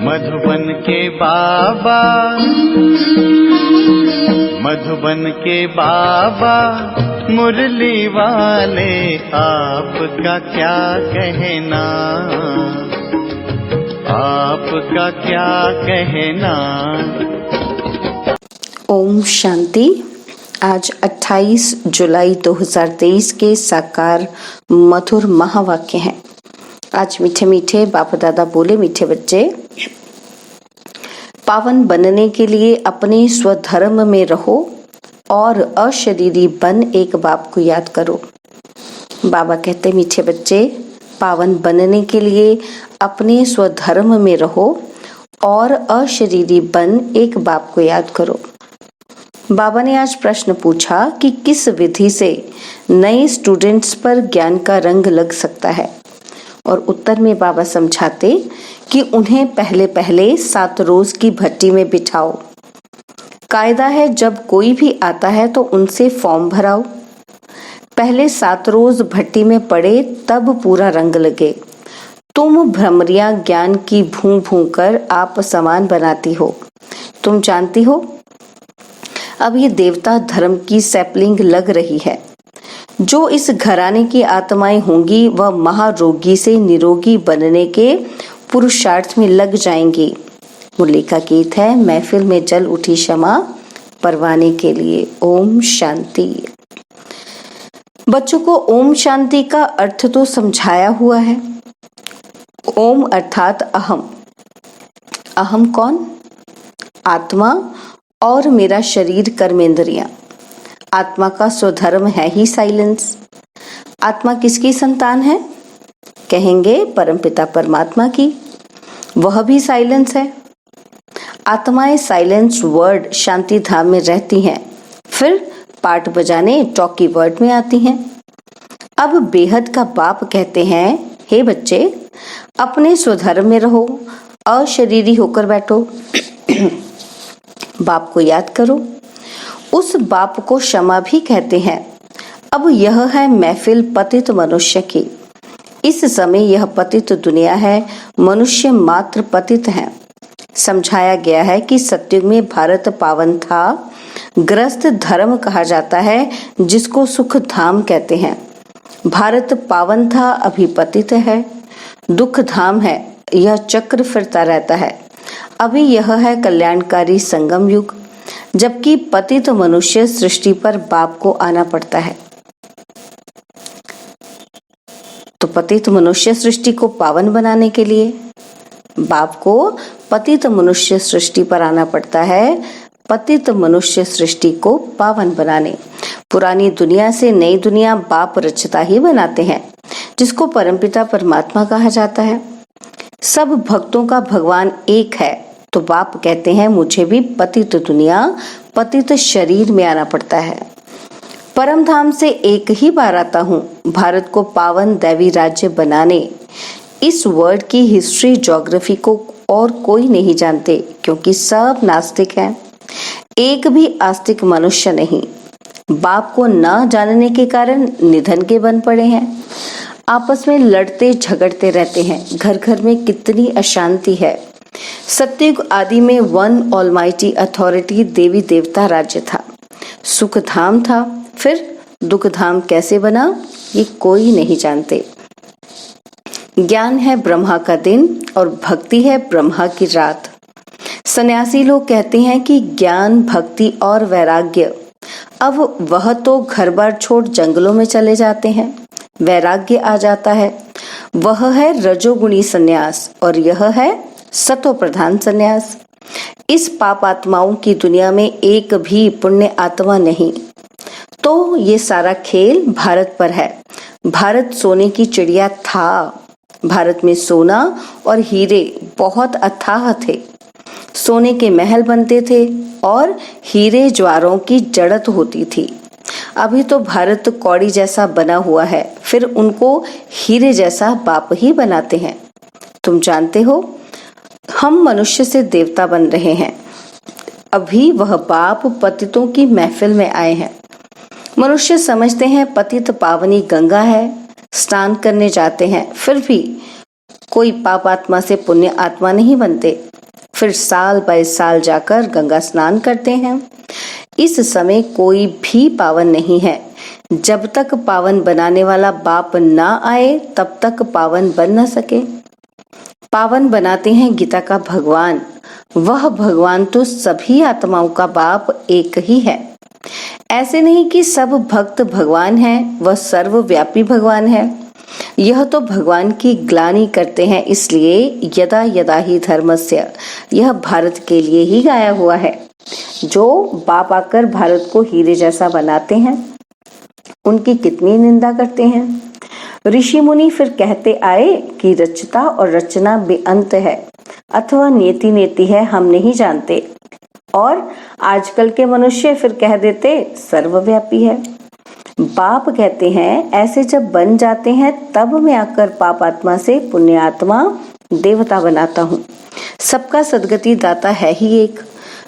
मधुबन के बाबा, मधुबन के बाबा मुरली वाले, आपका क्या कहना, आपका क्या कहना। ओम शांति। आज 28 जुलाई 2023 के साकार मधुर महावाक्य हैं। आज मीठे मीठे बाप दादा बोले, मीठे बच्चे, पावन बनने के लिए अपने स्वधर्म में रहो और अशरीरी बन एक बाप को याद करो। बाबा कहते, मीठे बच्चे, पावन बनने के लिए अपने स्वधर्म में रहो और अशरीरी बन एक बाप को याद करो। बाबा ने आज प्रश्न पूछा कि किस विधि से नए स्टूडेंट्स पर ज्ञान का रंग लग सकता है, और उत्तर में बाबा समझाते कि उन्हें पहले पहले 7 रोज की भट्टी में बिठाओ। कायदा है, जब कोई भी आता है तो उनसे फॉर्म भराओ। पहले 7 रोज भट्टी में पड़े तब पूरा रंग लगे। तुम भ्रमरियां ज्ञान की भूं भूं कर आप समान बनाती हो। तुम जानती हो, अब ये देवता धर्म की सैपलिंग लग रही है। जो इस घराने की आत्माएं होंगी वह महारोगी से निरोगी बनने के पुरुषार्थ में लग जाएंगी। मुरली का गीत है, महफिल में जल उठी क्षमा परवाने के लिए। ओम शांति। बच्चों को ओम शांति का अर्थ तो समझाया हुआ है। ओम अर्थात अहम। अहम कौन? आत्मा और मेरा शरीर, कर्मेंद्रियां। आत्मा का स्वधर्म है ही साइलेंस। आत्मा किसकी संतान है? कहेंगे परमपिता परमात्मा की। वह भी साइलेंस है। आत्माएं साइलेंस वर्ड शांति धाम में रहती हैं, फिर पाठ बजाने टॉकी वर्ड में आती हैं। अब बेहद का बाप कहते हैं, हे बच्चे, अपने स्वधर्म में रहो, अशरीरी होकर बैठो। बाप को याद करो। उस बाप को क्षमा भी कहते हैं। अब यह है महफिल पतित मनुष्य की। इस समय यह पतित दुनिया है, मनुष्य मात्र पतित हैं। समझाया गया है कि सतयुग में भारत पावन था। ग्रस्त धर्म कहा जाता है, जिसको सुख धाम कहते हैं। भारत पावन था, अभी पतित है। दुख धाम है, यह चक्र फिरता रहता है। अभी यह है कल्याणकारी संगम युग, जबकि पतित मनुष्य सृष्टि पर बाप को आना पड़ता है। तो पतित मनुष्य सृष्टि को पावन बनाने के लिए बाप को पतित मनुष्य सृष्टि पर आना पड़ता है। पतित मनुष्य सृष्टि को पावन बनाने। पुरानी दुनिया से नई दुनिया बाप रचता ही बनाते हैं, जिसको परमपिता परमात्मा कहा जाता है। सब भक्तों का भगवान एक है, तो बाप कहते हैं मुझे भी पतित दुनिया, पतित शरीर में आना पड़ता है। परम धाम से एक ही बार आता हूँ, भारत को पावन दैवी राज्य बनाने। इस वर्ड की हिस्ट्री ज्योग्राफी को और कोई नहीं जानते, क्योंकि सब नास्तिक हैं। एक भी आस्तिक मनुष्य नहीं। बाप को न जानने के कारण निधन के बन पड़े हैं। आपस में लड़ते झगड़ते रहते हैं। घर घर में कितनी अशांति है। सतयुग आदि में वन ऑलमाइटी अथॉरिटी देवी देवता राज्य था, सुख धाम था। फिर दुख धाम कैसे बना, ये कोई नहीं जानते। ज्ञान है ब्रह्मा का दिन और भक्ति है ब्रह्मा की रात। सन्यासी लोग कहते हैं कि ज्ञान, भक्ति और वैराग्य। अब वह तो घर बार छोड़ जंगलों में चले जाते हैं। वैराग्य आ जाता है। वह है रजोगुणी सन्यास और यह है सतो प्रधान सन्यास। इस पाप आत्माओं की दुनिया में एक भी पुण्य आत्मा नहीं। तो ये सारा खेल भारत पर है। भारत सोने की चिड़िया था। भारत में सोना और हीरे बहुत अथाह थे। सोने के महल बनते थे और हीरे ज्वारों की जड़त होती थी। अभी तो भारत कौड़ी जैसा बना हुआ है, फिर उनको हीरे जैसा बाप ही बनाते हैं। तुम जानते हो, हम मनुष्य से देवता बन रहे हैं। अभी वह बाप पतितों की महफिल में आए हैं। मनुष्य समझते हैं पतित पावनी गंगा है, स्नान करने जाते हैं, फिर भी कोई पाप आत्मा से पुण्य आत्मा नहीं बनते। फिर साल बाय साल जाकर गंगा स्नान करते हैं। इस समय कोई भी पावन नहीं है। जब तक पावन बनाने वाला बाप ना आए तब तक पावन बन न सके। पावन बनाते हैं गीता का भगवान। वह भगवान तो सभी आत्माओं का बाप एक ही है। ऐसे नहीं कि सब भक्त भगवान हैं, वह सर्वव्यापी भगवान है। यह तो भगवान की ग्लानि करते हैं, इसलिए यदा यदा ही धर्मस्य, यह भारत के लिए ही गाया हुआ है। जो बाप आकर भारत को हीरे जैसा बनाते हैं, उनकी कितनी निंदा करते हैं। ऋषि मुनि फिर कहते आए कि रचता और रचना बेअंत है अथवा नेति नेति है, हम नहीं जानते। और आजकल के मनुष्य फिर कह देते सर्वव्यापी है। बाप कहते हैं ऐसे जब बन जाते हैं तब मैं आकर पाप आत्मा से पुण्य आत्मा देवता बनाता हूँ। सबका सदगति दाता है ही एक,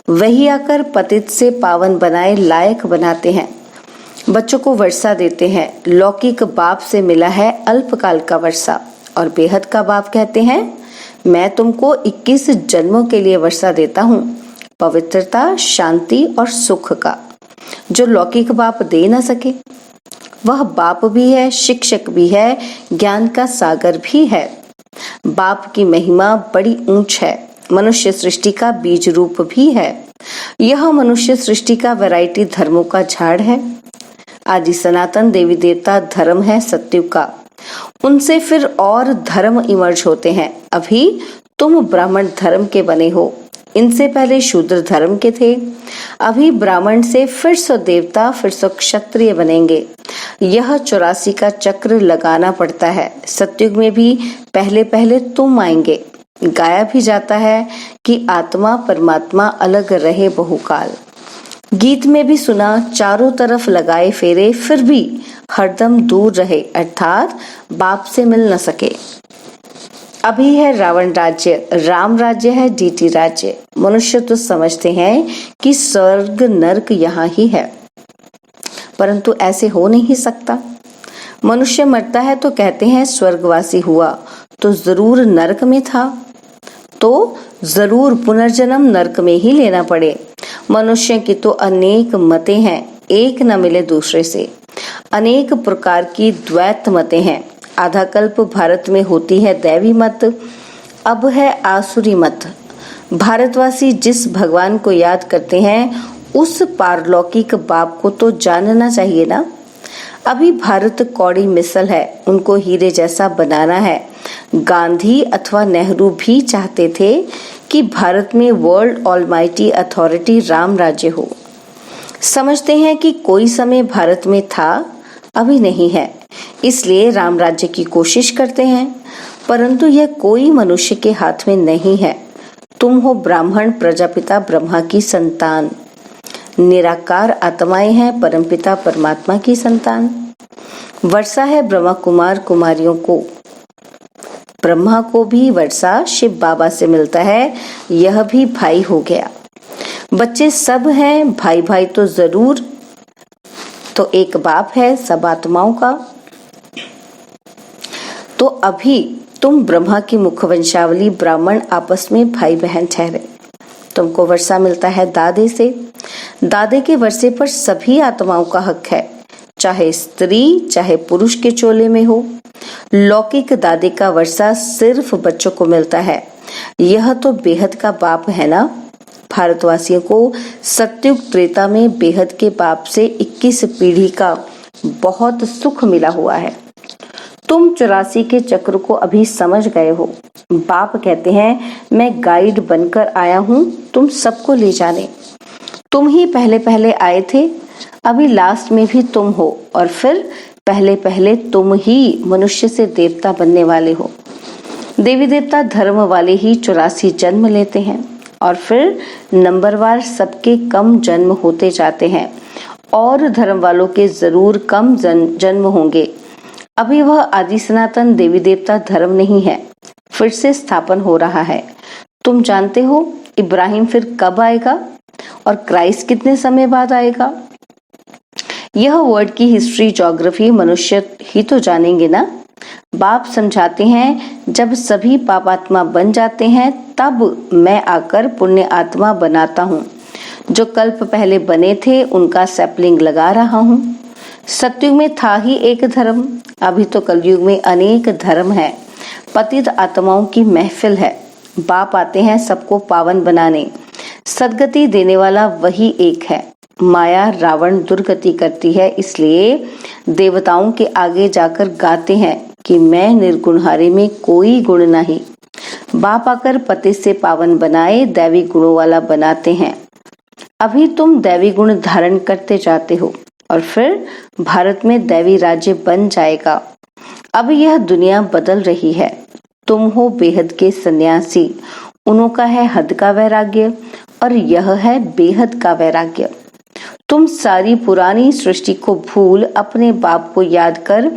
वही आकर पतित से पावन बनाए लायक बनाते हैं। बच्चों को वर्षा देते हैं। लौकिक बाप से मिला है अल्पकाल का वर्षा, और बेहद का बाप कहते हैं मैं तुमको 21 जन्मों के लिए वर्षा देता हूँ, पवित्रता, शांति और सुख का, जो लौकिक बाप दे न सके। वह बाप भी है, शिक्षक भी है, ज्ञान का सागर भी है। बाप की महिमा बड़ी ऊंच है, मनुष्य सृष्टि का बीज रूप भी है। यह मनुष्य सृष्टि का वैरायटी धर्मों का झाड़ है। आदि सनातन देवी देवता धर्म है सत्युग का, उनसे फिर और धर्म इमर्ज होते हैं। अभी तुम ब्राह्मण धर्म के बने हो, इनसे पहले शूद्र धर्म के थे। अभी ब्राह्मण से फिर सो देवता, फिर सो क्षत्रिय बनेंगे। यह 84 का चक्र लगाना पड़ता है। सत्युग में भी पहले पहले तुम आएंगे। गाया भी जाता है कि आत्मा परमात्मा अलग रहे बहुकाल। गीत में भी सुना चारों तरफ लगाए फेरे, फिर भी हरदम दूर रहे, अर्थात बाप से मिल न सके। अभी है रावण राज्य, राम राज्य है डीटी राज्य। मनुष्य तो समझते हैं कि स्वर्ग नरक यहाँ ही है, परंतु ऐसे हो नहीं सकता। मनुष्य मरता है तो कहते हैं स्वर्गवासी हुआ, तो जरूर नरक में था, तो जरूर पुनर्जन्म नरक में ही लेना पड़े। मनुष्य की तो अनेक मतें हैं, एक न मिले दूसरे से। अनेक प्रकार की द्वैत मतें हैं। आधा कल्प भारत में होती है दैवी मत, अब है आसुरी मत। भारतवासी जिस भगवान को याद करते हैं उस पारलौकिक बाप को तो जानना चाहिए ना। अभी भारत कौड़ी मिसल है, उनको हीरे जैसा बनाना है। गांधी अथवा नेहरू भी चाहते थे कि भारत में वर्ल्ड ऑलमाइटी अथॉरिटी राम राज्य हो। समझते हैं कि कोई समय भारत में था, अभी नहीं है, इसलिए राम राज्य की कोशिश करते हैं, परंतु यह कोई मनुष्य के हाथ में नहीं है। तुम हो ब्राह्मण प्रजापिता ब्रह्मा की संतान, निराकार आत्माएं हैं परमपिता परमात्मा की संतान। वर्षा है ब्रह्मा कुमार कुमारियों को, ब्रह्मा को भी वर्षा शिव बाबा से मिलता है, यह भी भाई हो गया। बच्चे सब हैं, भाई भाई तो जरूर, तो एक बाप है सब आत्माओं का। तो अभी तुम ब्रह्मा की मुखवंशावली ब्राह्मण आपस में भाई बहन ठहरे। तुमको वर्षा मिलता है दादे से। दादे के वर्षे पर सभी आत्माओं का हक है, चाहे स्त्री चाहे पुरुष के चोले में हो। लौकिक दादे का वर्षा सिर्फ बच्चों को मिलता है, यह तो बेहद का बाप है ना। भारतवासियों को सत्युग त्रेता में बेहद के बाप से 21 पीढ़ी का बहुत सुख मिला हुआ है। तुम 84 के चक्र को अभी समझ गए हो। बाप कहते हैं मैं गाइड बनकर आया हूँ तुम सबको ले जाने। तुम ही पहले पहले आए थे, अभी लास्ट में भी तुम हो, और फिर पहले पहले तुम ही मनुष्य से देवता बनने वाले हो। देवी देवता धर्म वाले ही 84 जन्म लेते हैं, और फिर नंबरवार सबके कम जन्म होते जाते हैं, और धर्म वालों के जरूर कम जन्म होंगे। अभी वह आदि सनातन देवी देवता धर्म नहीं है, फिर से स्थापन हो रहा है। तुम जानते हो इब्राहिम फिर कब आएगा और क्राइस्ट कितने समय बाद आएगा। यह वर्ड की हिस्ट्री ज्योग्राफी मनुष्य ही तो जानेंगे ना। बाप समझाते हैं जब सभी पापात्मा बन जाते हैं तब मैं आकर पुण्य आत्मा बनाता हूँ। जो कल्प पहले बने थे उनका सैपलिंग लगा रहा हूँ। सतयुग में था ही एक धर्म, अभी तो कलयुग में अनेक धर्म है। पतित आत्माओं की महफिल है। बाप आते हैं सबको पावन बनाने। सदगति देने वाला वही एक है। माया रावण दुर्गति करती है, इसलिए देवताओं के आगे जाकर गाते हैं कि मैं निर्गुणहारे में कोई गुण नहीं। बाप आकर पति से पावन बनाए दैवी गुणों वाला बनाते हैं। अभी तुम दैवी गुण धारण करते जाते हो और फिर भारत में दैवी राज्य बन जाएगा। अब यह दुनिया बदल रही है। तुम हो बेहद के सन्यासी, उन्हों का है हद का वैराग्य और यह है बेहद का वैराग्य। तुम सारी पुरानी सृष्टि को भूल अपने बाप को याद कर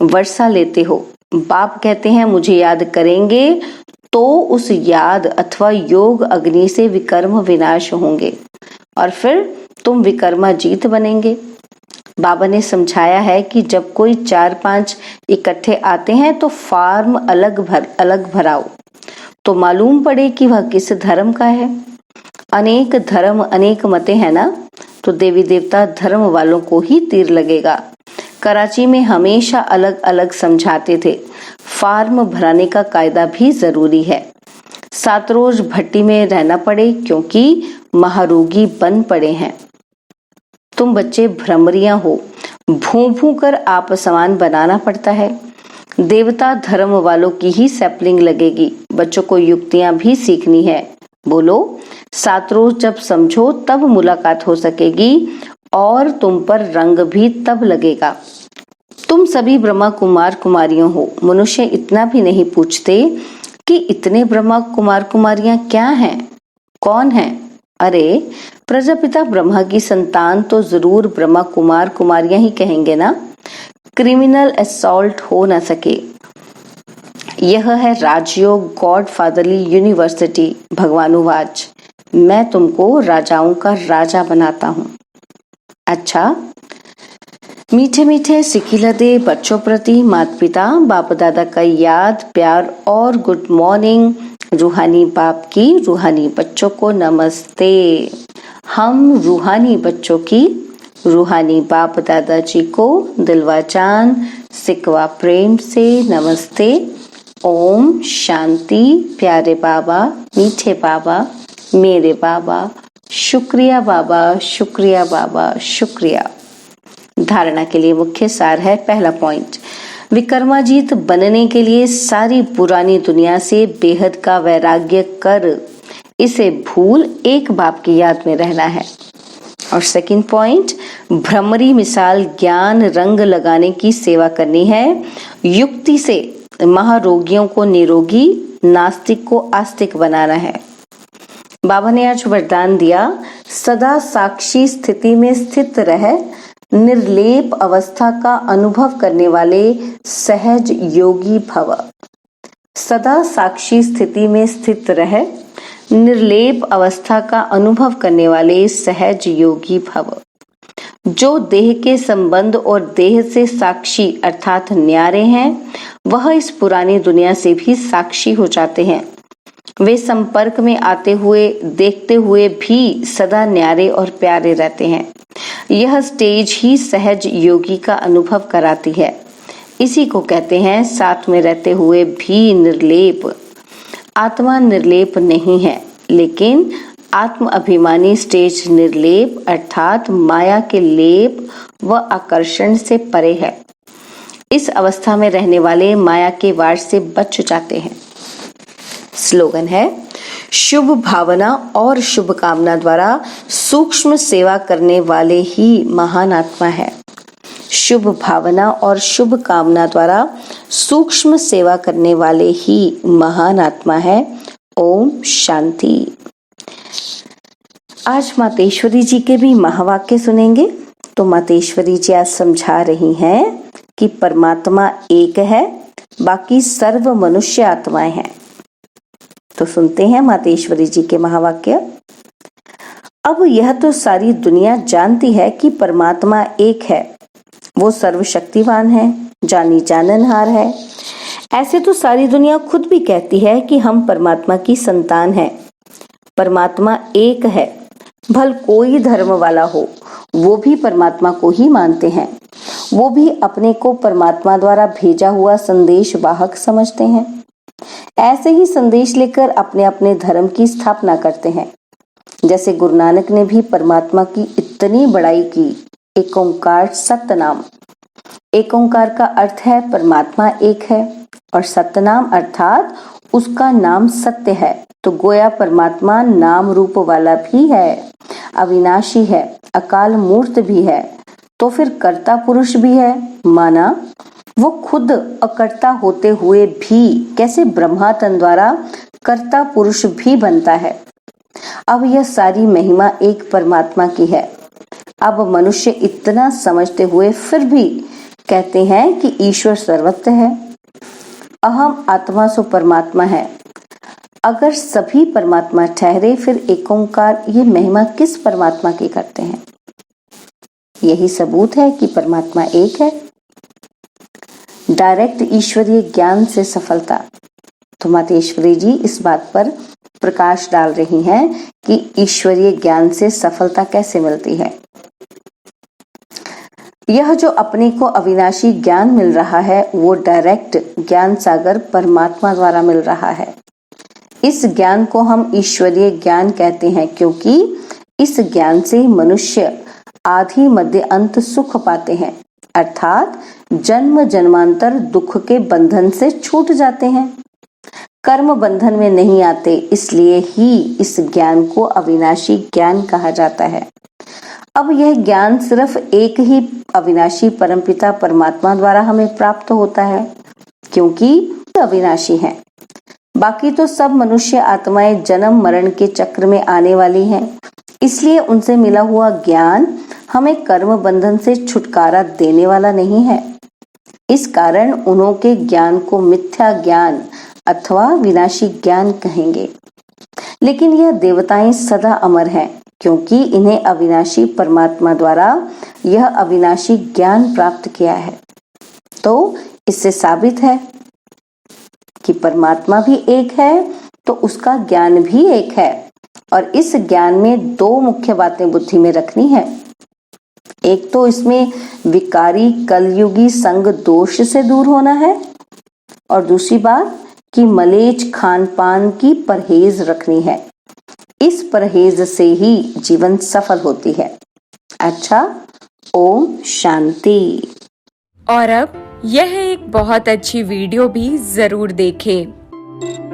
वर्षा लेते हो। बाप कहते हैं मुझे याद करेंगे तो उस याद अथवा योग अग्नि से विकर्म विनाश होंगे और फिर तुम विकर्मा जीत बनेंगे। बाबा ने समझाया है कि जब कोई 4-5 इकट्ठे आते हैं तो फार्म अलग भराओ तो मालूम पड़े कि वह किस धर्म का है। अनेक धर्म अनेक मते हैं ना, तो देवी देवता धर्म वालों को ही तीर लगेगा। कराची में हमेशा अलग अलग समझाते थे। फार्म भराने का कायदा भी जरूरी है। 7 रोज भट्टी में रहना पड़े क्योंकि महारोगी बन पड़े हैं। तुम बच्चे भ्रमरियां हो, भूं कर आप समान बनाना पड़ता है। देवता धर्म वालों की ही सैपलिंग लगेगी। बच्चों को युक्तियां भी सीखनी है। बोलो 7 रोज जब समझो तब मुलाकात हो सकेगी और तुम पर रंग भी तब लगेगा। तुम सभी ब्रह्मा कुमार कुमारियों हो। मनुष्य इतना भी नहीं पूछते कि इतने ब्रह्मा कुमार कुमारियां क्या हैं, कौन हैं। अरे प्रजापिता ब्रह्मा की संतान तो जरूर ब्रह्मा कुमार कुमारियां ही कहेंगे ना। क्रिमिनल असॉल्ट हो न सके। यह है राजयोग गॉड फादरली यूनिवर्सिटी। भगवानुवाच मैं तुमको राजाओं का राजा बनाता हूँ। अच्छा, मीठे मीठे सिखिलते बच्चों प्रति माता पिता बाप दादा का याद प्यार और गुड मॉर्निंग। रूहानी बाप की रूहानी बच्चों को नमस्ते। हम रूहानी बच्चों की रूहानी बाप दादाजी को दिलवा जान सिकवा प्रेम से नमस्ते। ओम शांति। प्यारे बाबा, मीठे बाबा, मेरे बाबा, शुक्रिया बाबा, शुक्रिया बाबा, शुक्रिया। धारणा के लिए मुख्य सार है। पहला पॉइंट, विकर्माजीत बनने के लिए सारी पुरानी दुनिया से बेहद का वैराग्य कर इसे भूल एक बाप की याद में रहना है। और सेकंड पॉइंट, भ्रमरी मिसाल ज्ञान रंग लगाने की सेवा करनी है। युक्ति से महारोगियों को निरोगी, नास्तिक को आस्तिक बनाना है। बाबा ने आज वरदान दिया, सदा साक्षी स्थिति में स्थित रह निर्लेप अवस्था का अनुभव करने वाले सहज योगी भव। सदा साक्षी स्थिति में स्थित रह निर्लेप अवस्था का अनुभव करने वाले सहज योगी भव। जो देह के संबंध और देह से साक्षी अर्थात न्यारे हैं, वह इस पुरानी दुनिया से भी साक्षी हो जाते हैं। वे संपर्क में आते हुए देखते हुए भी सदा न्यारे और प्यारे रहते हैं। यह स्टेज ही सहज योगी का अनुभव कराती है। इसी को कहते हैं साथ में रहते हुए भी निर्लेप। आत्मा निर्लेप नहीं है, लेकिन आत्म अभिमानी स्टेज निर्लेप अर्थात माया के लेप व आकर्षण से परे है। इस अवस्था में रहने वाले माया के वार से बच जाते हैं। स्लोगन है, शुभ भावना और शुभ कामना द्वारा सूक्ष्म सेवा करने वाले ही महान आत्मा है। शुभ भावना और शुभ कामना द्वारा सूक्ष्म सेवा करने वाले ही महान आत्मा है। ओम शांति। आज मातेश्वरी जी के भी महावाक्य सुनेंगे। तो मातेश्वरी जी आज समझा रही हैं कि परमात्मा एक है, बाकी सर्व मनुष्य आत्माएं हैं। तो सुनते हैं मातेश्वरी जी के महावाक्य। अब यह तो सारी दुनिया जानती है कि परमात्मा एक है। वो सर्वशक्तिवान है, जानी जाननहार है। ऐसे तो सारी दुनिया खुद भी कहती है कि हम परमात्मा की संतान हैं। परमात्मा एक है। भल कोई धर्म वाला हो, वो भी परमात्मा को ही मानते हैं। वो भी अपने को परमात्मा द्वारा भेजा हुआ संदेश वाहक समझते हैं। ऐसे ही संदेश लेकर अपने अपने धर्म की स्थापना करते हैं। जैसे गुरु नानक ने भी परमात्मा की इतनी बड़ाई की। एक ओंकार सतनाम। एक ओंकार का अर्थ है परमात्मा एक है, और सतनाम अर्थात उसका नाम सत्य है। तो गोया परमात्मा नाम रूप वाला भी है, अविनाशी है, अकाल मूर्त भी है, तो फिर कर्ता पुरुष भी है। माना वो खुद अकर्ता होते हुए भी कैसे ब्रह्मा तन द्वारा कर्ता पुरुष भी बनता है। अब यह सारी महिमा एक परमात्मा की है। अब मनुष्य इतना समझते हुए फिर भी कहते हैं कि ईश्वर सर्वत्र है। अहम आत्मा सो परमात्मा है। अगर सभी परमात्मा ठहरे, फिर एक ओंकार ये महिमा किस परमात्मा की करते हैं? यही सबूत है कि परमात्मा एक है। डायरेक्ट ईश्वरीय ज्ञान से सफलता। तो मातेश्वरी जी इस बात पर प्रकाश डाल रही हैं कि ईश्वरीय ज्ञान से सफलता कैसे मिलती है। यह जो अपने को अविनाशी ज्ञान मिल रहा है, वो डायरेक्ट ज्ञान सागर परमात्मा द्वारा मिल रहा है। इस ज्ञान को हम ईश्वरीय ज्ञान कहते हैं, क्योंकि इस ज्ञान से मनुष्य आदि मध्य अंत सुख पाते हैं, अर्थात जन्म जन्मांतर दुख के बंधन से छूट जाते हैं, कर्म बंधन में नहीं आते। इसलिए ही इस ज्ञान को अविनाशी ज्ञान कहा जाता है। अब यह ज्ञान सिर्फ एक ही अविनाशी परमपिता परमात्मा द्वारा हमें प्राप्त होता है, क्योंकि अविनाशी हैं। बाकी तो सब मनुष्य आत्माएं जन्म मरण के चक्र में आने वाली हैं। इसलिए उनसे मिला हुआ ज्ञान हमें कर्म बंधन से छुटकारा देने वाला नहीं है। इस कारण उन्हों के ज्ञान को मिथ्या ज्ञान अथवा विनाशी ज्ञान कहेंगे। लेकिन यह देवताएं सदा अमर हैं, क्योंकि इन्हें अविनाशी परमात्मा द्वारा यह अविनाशी ज्ञान प्राप्त किया है। तो इससे साबित है कि परमात्मा भी एक है, तो उसका ज्ञान भी एक है। और इस ज्ञान में दो मुख्य बातें बुद्धि में रखनी है। एक तो इसमें विकारी कलयुगी संग दोष से दूर होना है, और दूसरी बात कि मलेच्छ खान पान की परहेज रखनी है। इस परहेज से ही जीवन सफल होती है। अच्छा, ओम शांति। और अब यह एक बहुत अच्छी वीडियो भी जरूर देखें।